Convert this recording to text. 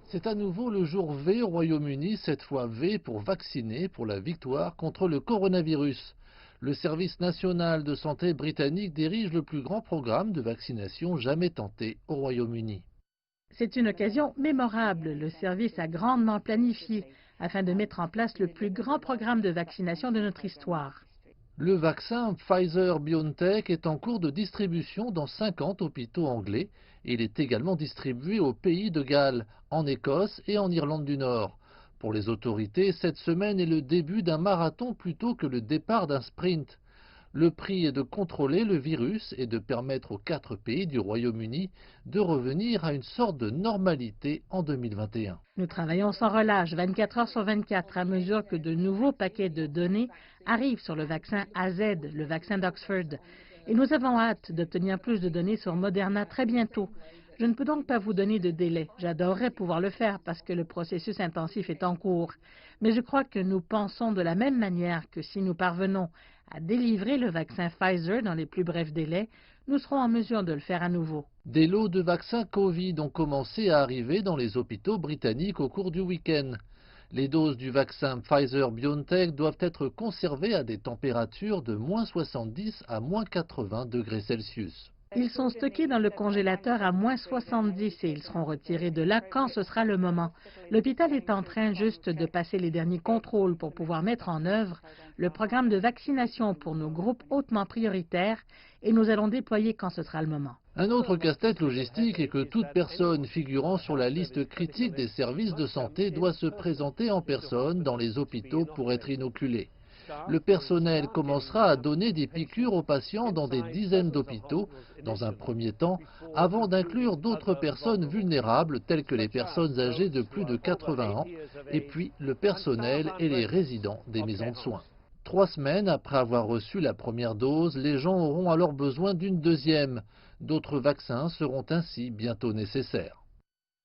C'est à nouveau le jour V au Royaume-Uni, cette fois V pour vacciner pour la victoire contre le coronavirus. Le service national de santé britannique dirige le plus grand programme de vaccination jamais tenté au Royaume-Uni. C'est une occasion mémorable. Le service a grandement planifié afin de mettre en place le plus grand programme de vaccination de notre histoire. Le vaccin Pfizer-BioNTech est en cours de distribution dans 50 hôpitaux anglais et il est également distribué au pays de Galles, en Écosse et en Irlande du Nord. Pour les autorités, cette semaine est le début d'un marathon plutôt que le départ d'un sprint. Le prix est de contrôler le virus et de permettre aux 4 pays du Royaume-Uni de revenir à une sorte de normalité en 2021. Nous travaillons sans relâche, 24 heures sur 24, à mesure que de nouveaux paquets de données arrivent sur le vaccin AZ, le vaccin d'Oxford. Et nous avons hâte d'obtenir plus de données sur Moderna très bientôt. Je ne peux donc pas vous donner de délai. J'adorerais pouvoir le faire parce que le processus intensif est en cours. Mais je crois que nous pensons de la même manière que si nous parvenons à délivrer le vaccin Pfizer dans les plus brefs délais, nous serons en mesure de le faire à nouveau. Des lots de vaccins Covid ont commencé à arriver dans les hôpitaux britanniques au cours du week-end. Les doses du vaccin Pfizer-BioNTech doivent être conservées à des températures de -70 à -80 degrés Celsius. Ils sont stockés dans le congélateur à -70 et ils seront retirés de là quand ce sera le moment. L'hôpital est en train juste de passer les derniers contrôles pour pouvoir mettre en œuvre le programme de vaccination pour nos groupes hautement prioritaires et nous allons déployer quand ce sera le moment. Un autre casse-tête logistique est que toute personne figurant sur la liste critique des services de santé doit se présenter en personne dans les hôpitaux pour être inoculée. Le personnel commencera à donner des piqûres aux patients dans des dizaines d'hôpitaux, dans un premier temps, avant d'inclure d'autres personnes vulnérables telles que les personnes âgées de plus de 80 ans, et puis le personnel et les résidents des maisons de soins. 3 semaines après avoir reçu la première dose, les gens auront alors besoin d'une deuxième. D'autres vaccins seront ainsi bientôt nécessaires.